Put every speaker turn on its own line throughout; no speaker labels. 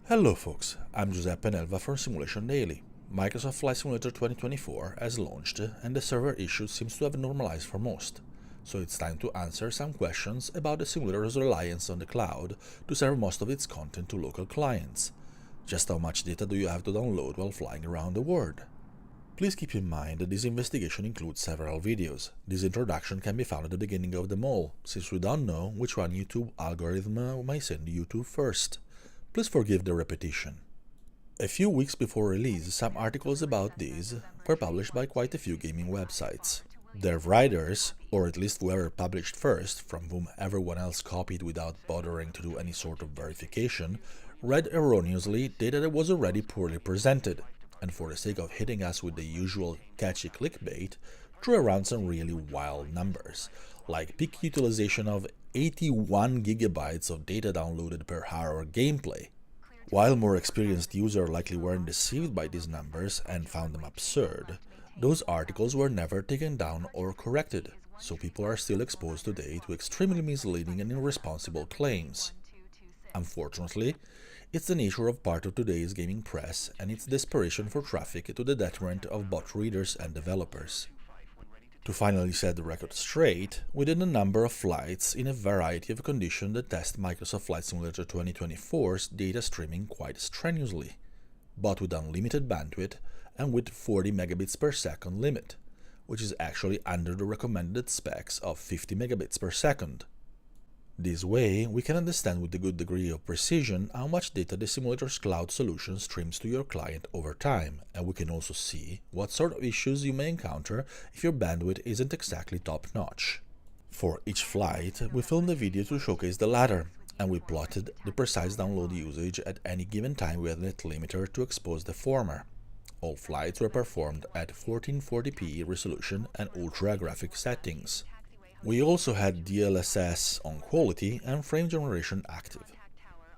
Hello folks, I'm Giuseppe Nelva from Simulation Daily. Microsoft Flight Simulator 2024 has launched and the server issue seems to have normalized for most. So it's time to answer some questions about the simulator's reliance on the cloud to serve most of its content to local clients. Just how much data do you have to download while flying around the world? Please keep in mind that this investigation includes several videos. This introduction can be found at the beginning of them all, since we don't know which one YouTube algorithm might send you to first. Please forgive the repetition. A few weeks before release, some articles about these were published by quite a few gaming websites. Their writers, or at least whoever published first, from whom everyone else copied without bothering to do any sort of verification, read erroneously data that was already poorly presented, and for the sake of hitting us with the usual catchy clickbait, threw around some really wild numbers, like peak utilization of 81 gigabytes of data downloaded per hour gameplay. While more experienced users likely weren't deceived by these numbers and found them absurd, those articles were never taken down or corrected, so people are still exposed today to extremely misleading and irresponsible claims. Unfortunately, it's the nature of part of today's gaming press and its desperation for traffic to the detriment of both readers and developers. To finally set the record straight, we did a number of flights in a variety of conditions that test Microsoft Flight Simulator 2024's data streaming quite strenuously, but with unlimited bandwidth and with 40 megabits per second limit, which is actually under the recommended specs of 50 megabits per second. This way, we can understand with a good degree of precision how much data the simulator's cloud solution streams to your client over time, and we can also see what sort of issues you may encounter if your bandwidth isn't exactly top-notch. For each flight, we filmed a video to showcase the latter, and we plotted the precise download usage at any given time with a net limiter to expose the former. All flights were performed at 1440p resolution and ultra graphic settings. We also had DLSS on quality and frame generation active.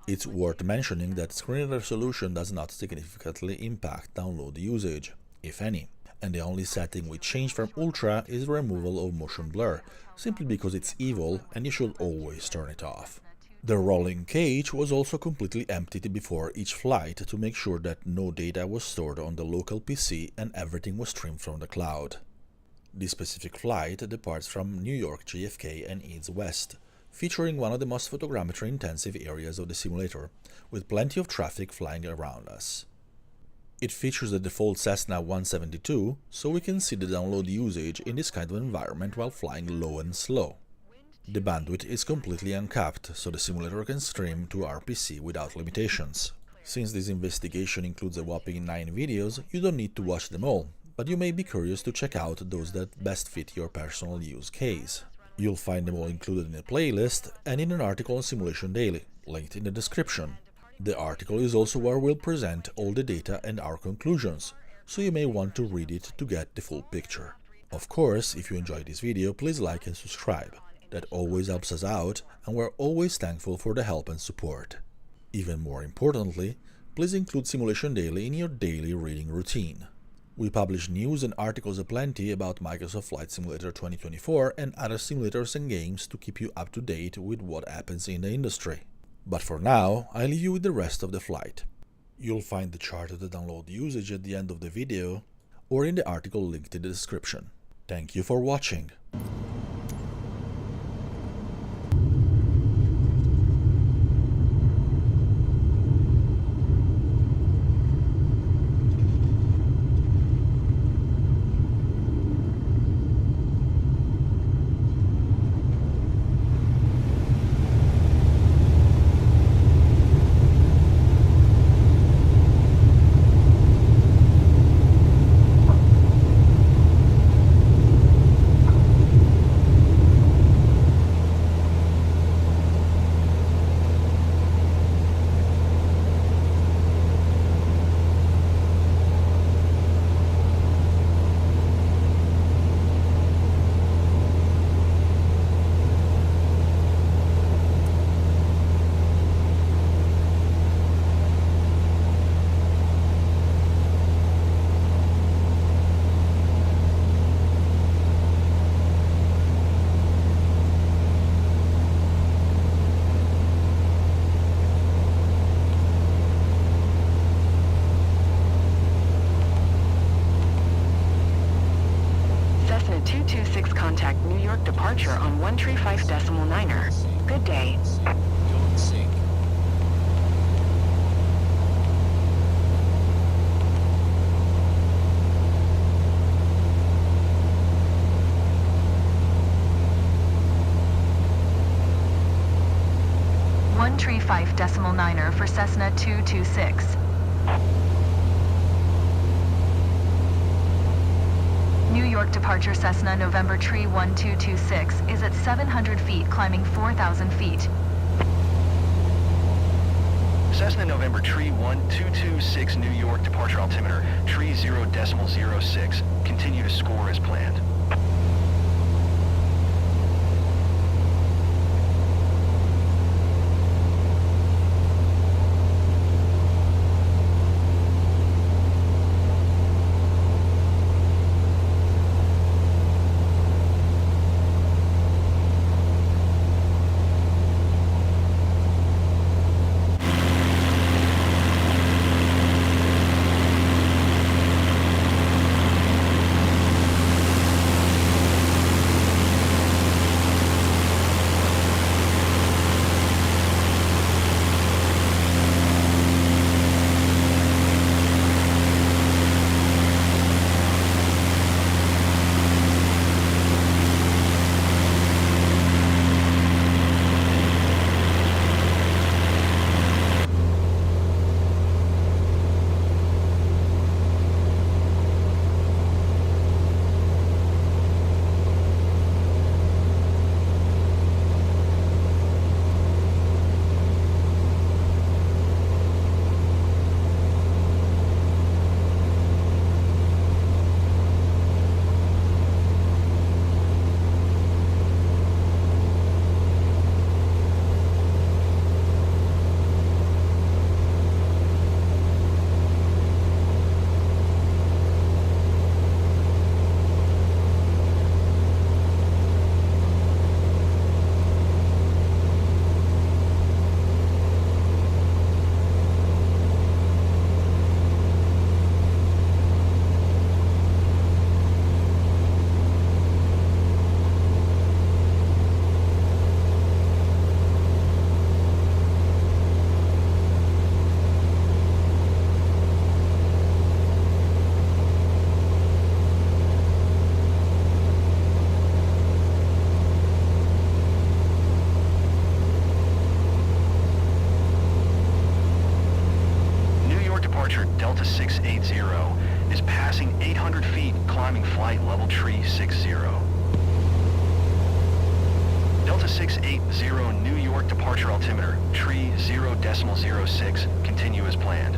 It's worth mentioning that screen resolution does not significantly impact download usage, if any, and the only setting we changed from ultra is removal of motion blur, simply because it's evil and you should always turn it off. The rolling cache was also completely emptied before each flight to make sure that no data was stored on the local PC and everything was streamed from the cloud. This specific flight departs from New York JFK and heads west, featuring one of the most photogrammetry-intensive areas of the simulator, with plenty of traffic flying around us. It features the default Cessna 172, so we can see the download usage in this kind of environment while flying low and slow. The bandwidth is completely uncapped, so the simulator can stream to our PC without limitations. Since this investigation includes a whopping 9 videos, you don't need to watch them all, but you may be curious to check out those that best fit your personal use case. You'll find them all included in a playlist and in an article on Simulation Daily, linked in the description. The article is also where we'll present all the data and our conclusions, so you may want to read it to get the full picture. Of course, if you enjoyed this video, please like and subscribe. That always helps us out, and we're always thankful for the help and support. Even more importantly, please include Simulation Daily in your daily reading routine. We publish news and articles aplenty about Microsoft Flight Simulator 2024 and other simulators and games to keep you up to date with what happens in the industry. But for now, I leave you with the rest of the flight. You'll find the chart of the download usage at the end of the video or in the article linked in the description. Thank you for watching.
York departure on 135.9er. Good day.
Don't sink.
One tree 5.9er for Cessna 226. New York departure Cessna November tree 1226 is at 700 feet, climbing 4,000 feet.
Cessna November tree 1226 New York departure altimeter, tree 0.06. Continue to score as planned. Delta 680 is passing 800 feet, climbing flight level tree 60. Delta 680 New York departure altimeter, tree 0.06. Continue as planned.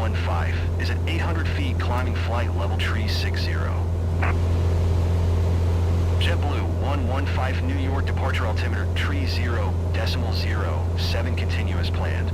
115 is at 800 feet climbing flight level tree 60. JetBlue 115 New York departure altimeter tree 0.07 continue as planned.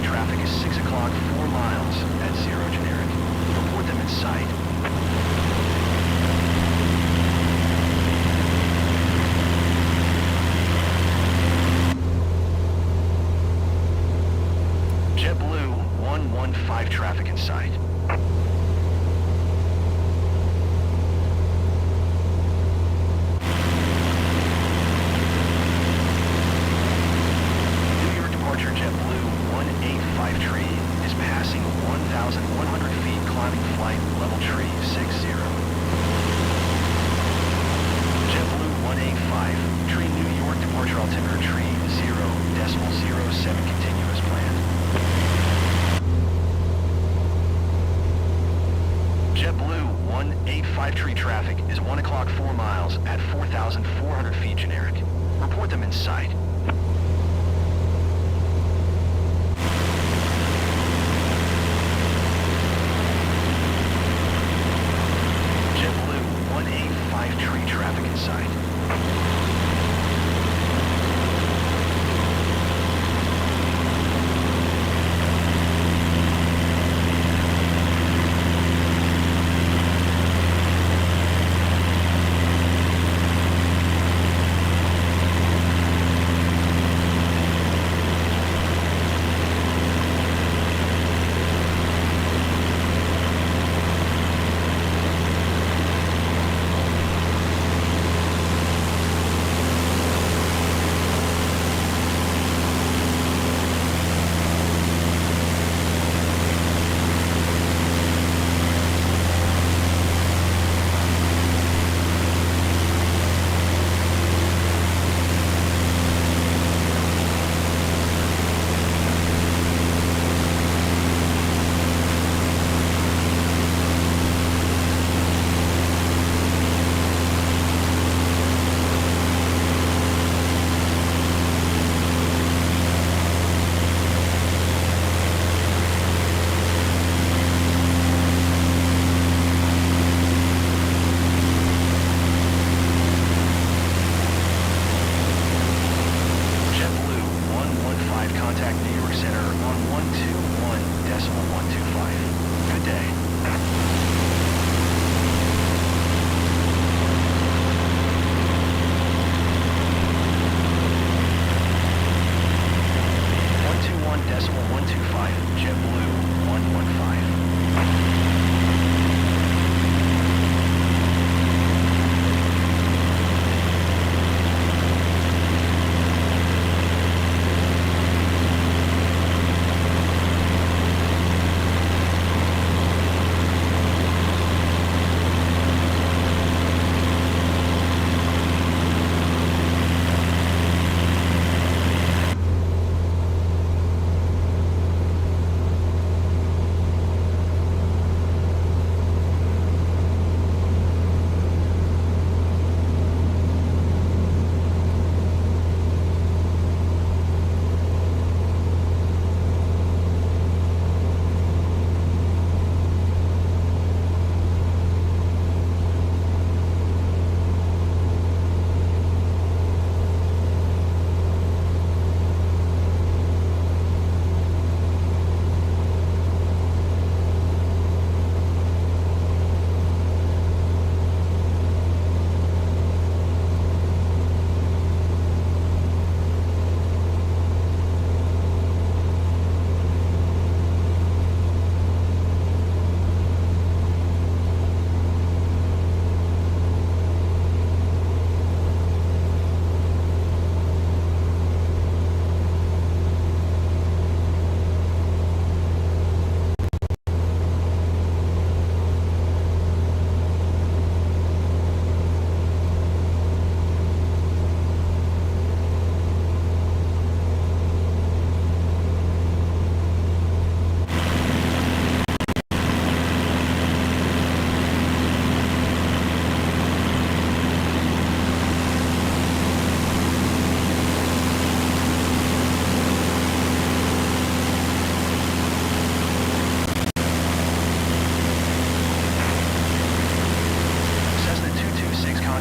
Traffic is 6 o'clock, 4 miles at 0 generic. Report them in sight. JetBlue 115 traffic in sight. New York departure JetBlue 185 tree is passing 1,100 feet climbing flight level tree 60. JetBlue 185 tree New York departure altimeter tree 0.07 continue as planned. JetBlue 185 tree traffic is 1 o'clock 4 miles at 4,400 feet generic. Report them in sight. JetBlue 185 tree traffic in sight.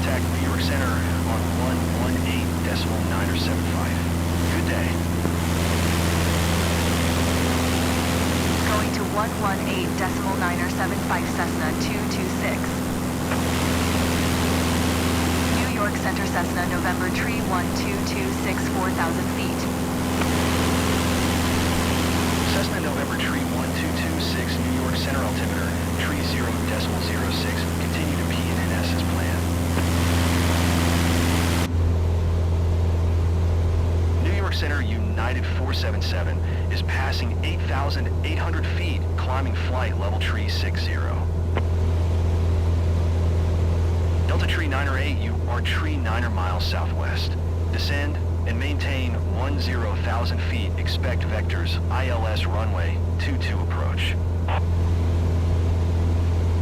Contact New York Center on 118.975. Good day.
Going to 118.975 Cessna 226. New York Center Cessna November Tree 1226 4,000 feet.
Cessna November Tree 1226 New York Center altimeter, tree 0.06, continue to PNS as planned. New York Center United 477 is passing 8,800 feet, climbing flight level tree 60. Delta Tree 908, you are tree 9 miles southwest. Descend and maintain 10,000 feet. Expect vectors, ILS runway 22 approach.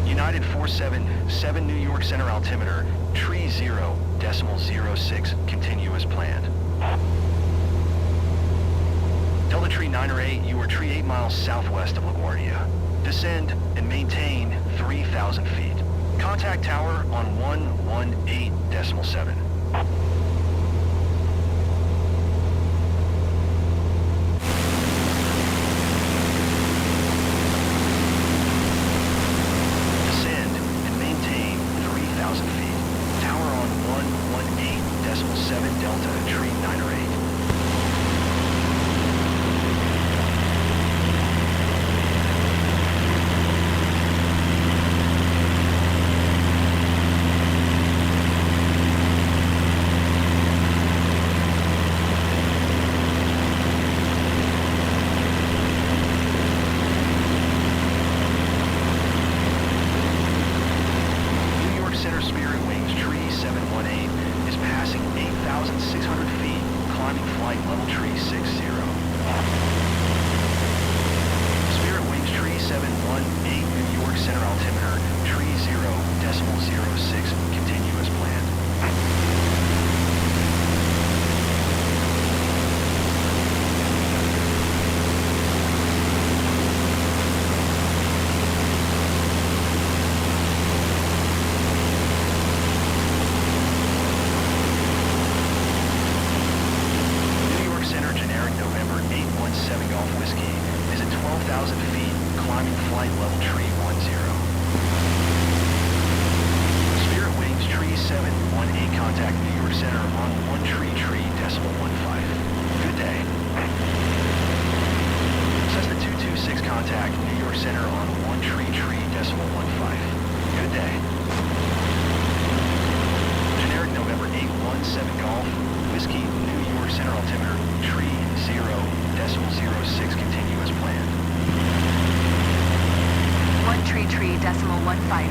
United 477 New York Center altimeter, tree 0.06, continue as planned. Delta Tree 908, you are tree 8 miles southwest of LaGuardia. Descend and maintain 3,000 feet. Contact tower on 118.7. Descend and maintain 3,000 feet. Tower on 118.7 Delta Tree 908.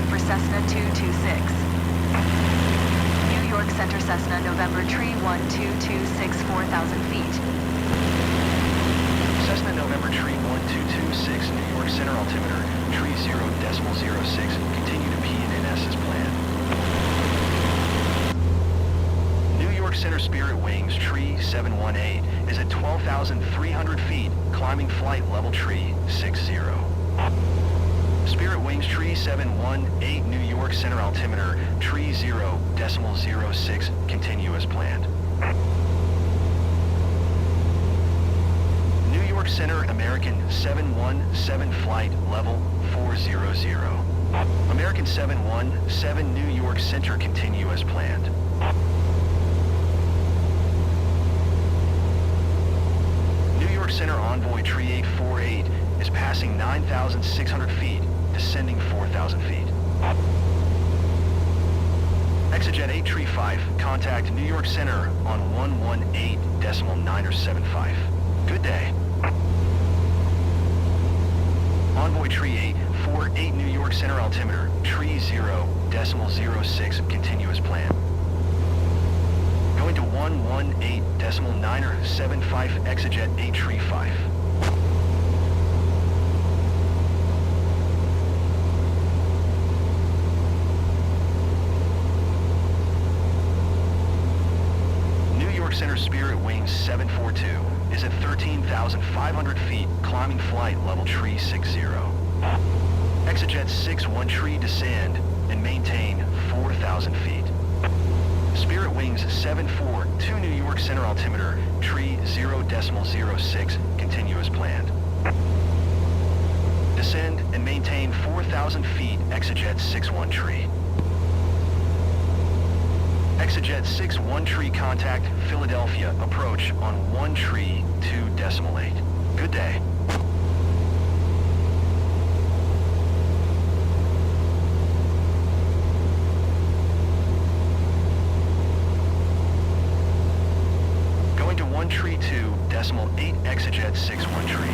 For Cessna 226. New York Center Cessna November Tree 1226 4,000 feet.
Cessna November Tree 1226 New York Center altimeter, tree 0.06, continue to PNS as planned. New York Center Spirit Wings tree 718 is at 12,300 feet, climbing flight level tree 60. Spirit Wings tree 718 New York Center altimeter, tree 0.06, continue as planned. New York Center American 717 flight level 400. American 717 New York Center, continue as planned. New York Center Envoy tree 848 is passing 9,600 feet, descending 4,000 feet. Exejet 8 tree 5, contact New York Center on 118.975. Good day. Envoy tree 848 New York Center altimeter, tree 0.06, continue as planned. Going to 118.975 Exejet 8 tree 5. Center Spirit Wings 742 is at 13,500 feet, climbing flight level tree 60. Exejet 61 tree descend and maintain 4,000 feet. Spirit Wings 742 New York Center altimeter, tree 0.06, continue as planned. Descend and maintain 4,000 feet, Exejet 61 tree. Exejet 61 tree contact, Philadelphia, approach on 1 tree 2.8. Good day. Going to 1 tree 2.8, Exejet 61 tree.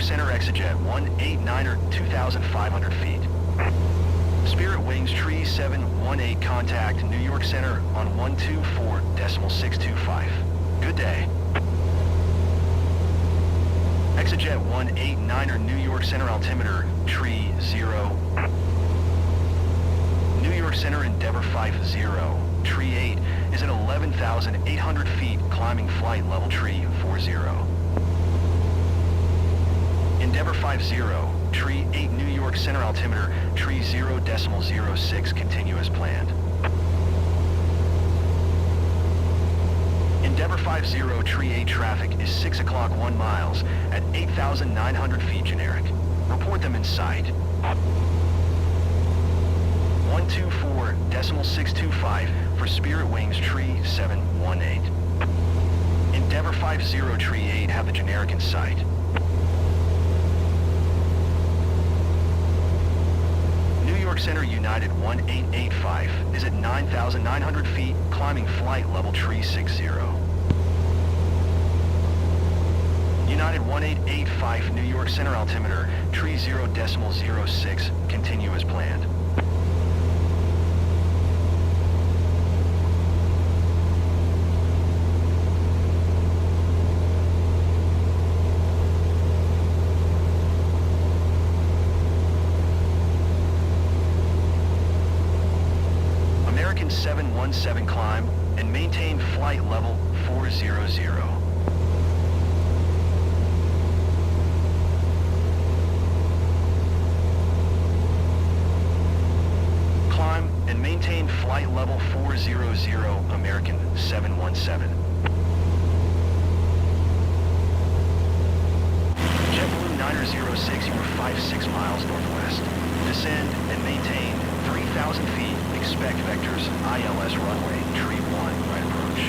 Center Exejet 189er 2,500 feet. Spirit Wings tree 718 contact New York Center on 124.625. Good day. Exejet 189er New York Center altimeter tree 0. New York Center Endeavor 50. Tree 8 is at 11,800 feet climbing flight level tree 40. Endeavor 50, tree 8 New York Center altimeter, tree 0.06, continue as planned. Endeavor 50, tree 8 traffic is 6 o'clock 1 miles at 8,900 feet generic. Report them in sight. 124.625 for Spirit Wings tree 718. Endeavor 50, tree 8 have the generic in sight. Center United 1885 is at 9,900 feet, climbing flight level tree 60. United 1885 New York Center altimeter, tree 0.06, continue as planned. American 717 climb and maintain flight level 400. Climb and maintain flight level 400, American 717. JetBlue 906, you are 56 miles northwest. Descend and maintain 3,000 feet. Expect vectors, ILS runway, tree 1, right approach.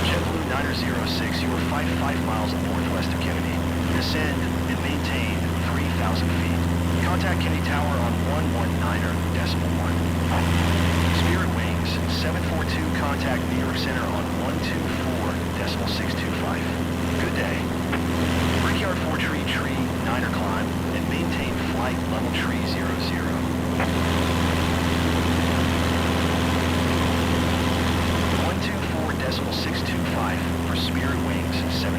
JetBlue 906, you are 55 miles northwest of Kennedy. Descend and maintain 3,000 feet. Contact Kennedy Tower on 119.1. Spirit Wings 742, contact New York Center on 124.625. Good day. Brickyard 4 tree 9er climb and maintain flight level tree 00. 124.625 for Spirit Wings 742.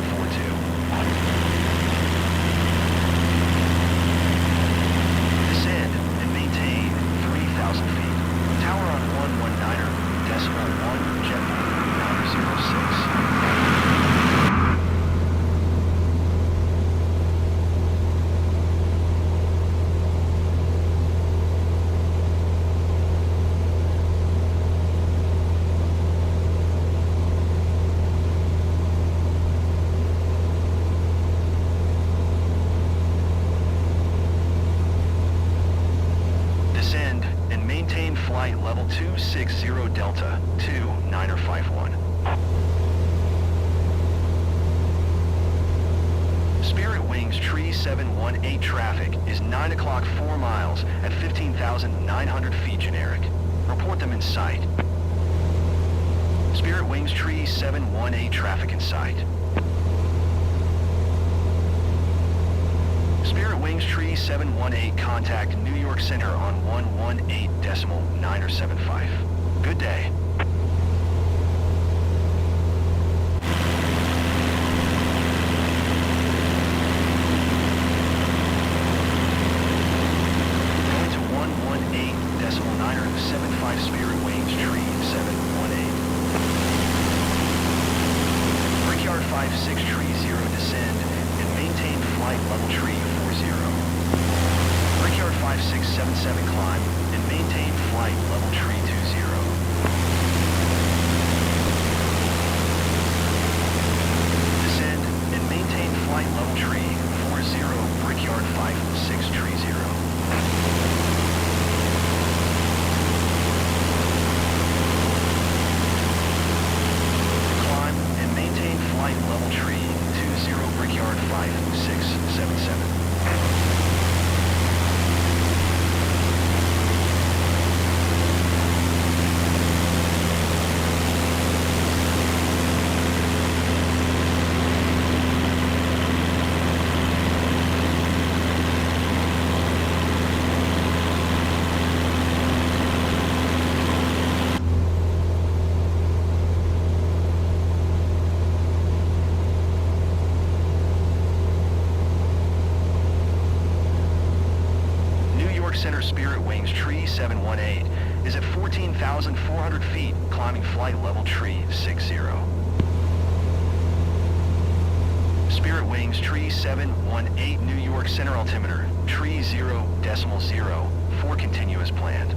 Descend and maintain 3,000 feet. Tower on 119.1, JetBlue 906. level 260 Delta 2951. Spirit Wings Tree 718 traffic is 9 o'clock 4 miles at 15,900 feet generic. Report them in sight. Spirit Wings Tree 718 traffic in sight. Spirit Wings Tree 718 contact New York Center on 118.975. Good day. Going to 118.975 Spirit Wings Tree 718. Brickyard 56 Tree 0 descend and maintain flight level tree 40. Brickyard 5677 climb and maintain flight level tree 20. Descend and maintain flight level tree 40 Brickyard 56 tree 0. Climb and maintain flight level tree 20 Brickyard 5677. Center Spirit Wings Tree 718 is at 14,400 feet, climbing flight level tree 60. Spirit Wings Tree 718 New York Center altimeter, tree 0.0, 4 continuous planned.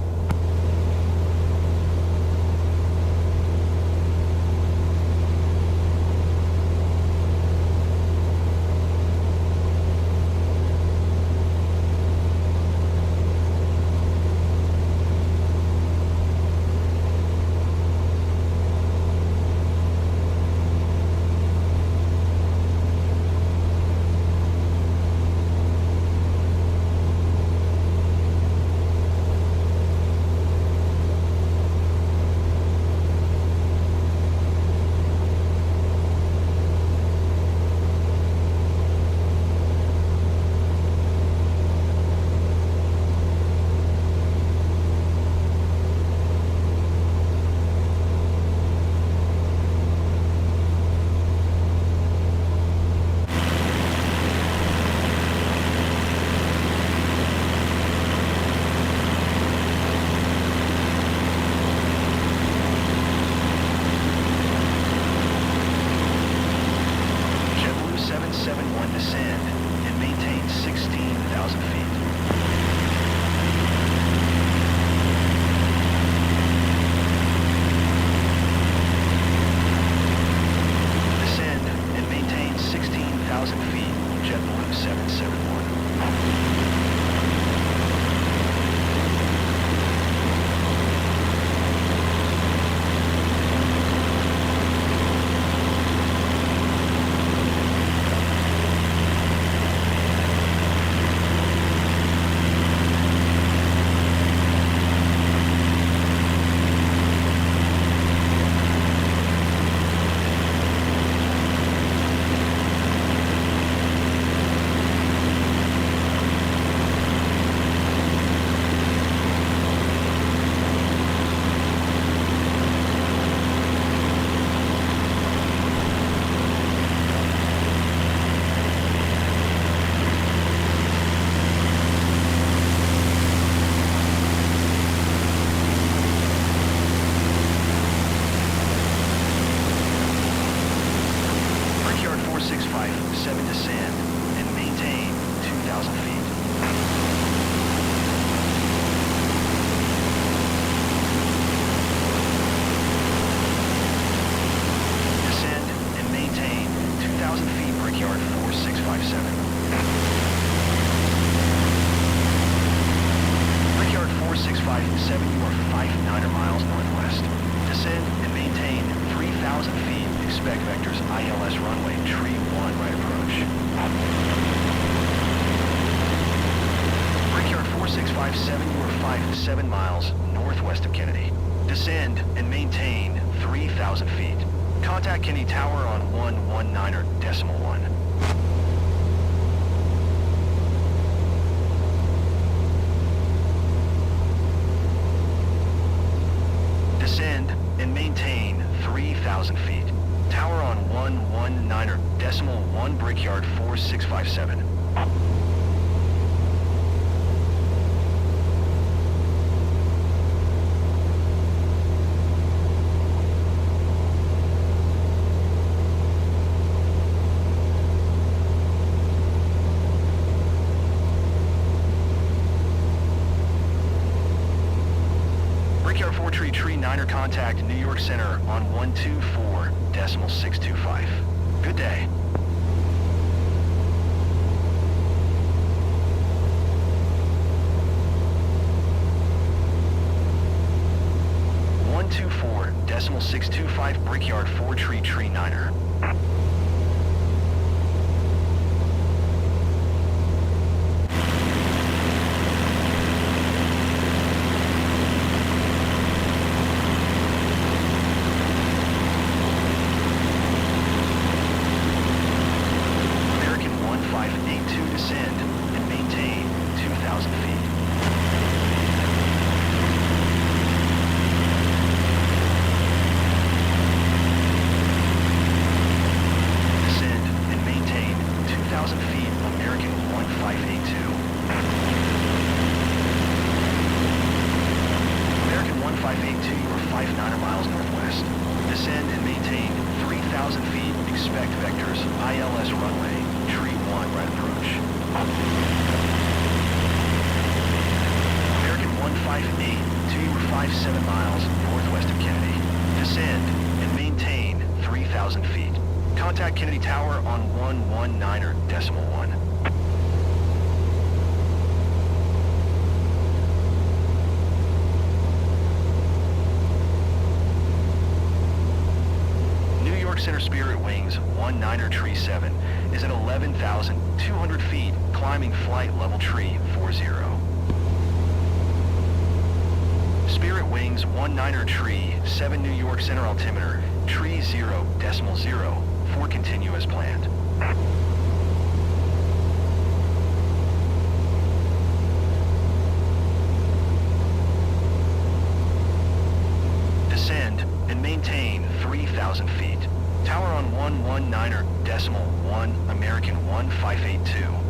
Descend and maintain 16,000 feet. Descend and maintain 16,000 feet, JetBlue 771. Descend and maintain 2,000 feet. Descend and maintain 2,000 feet, Brickyard 4657. Brickyard 4657, you are 5 9 miles. 557, you are 57 miles northwest of Kennedy. Descend and maintain 3,000 feet. Contact Kennedy Tower on 119.1. Descend and maintain 3,000 feet. Tower on 119.1 Brickyard 4657. Brickyard 4 Tree 9er contact New York Center on 124.625. Good day. .625 Brickyard 4 Tree 9er. Descend and maintain 2,000 feet. Descend and maintain 2,000 feet, American 1582. American 1582, you are 59 miles northwest. Descend and maintain 3,000 feet, expect vectors, ILS runway, tree 1 right approach. American 158, 257 miles northwest of Kennedy. Descend and maintain 3,000 feet. Contact Kennedy Tower on 119.1. New York Center Spirit Wings 1937 is at 11,200 feet, climbing flight level tree 40. Spirit Wings 19er tree, 7 New York Center altimeter, tree 0.0, 4 continue as planned. Descend and maintain 3,000 feet. Tower on 119.1, American 1582.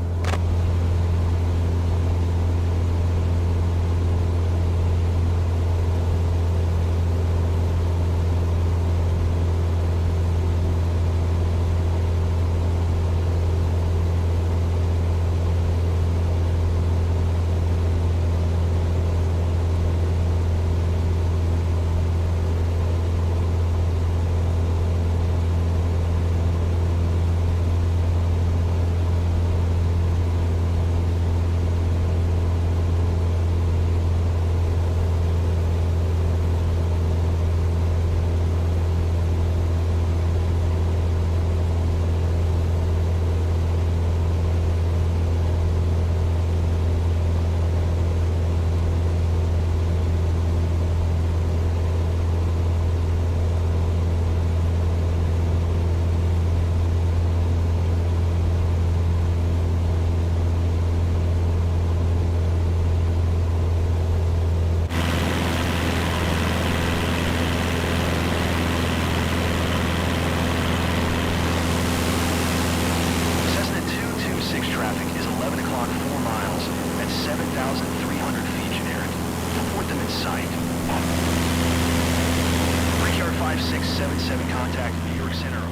sight. Brickyard 5677, contact New York Center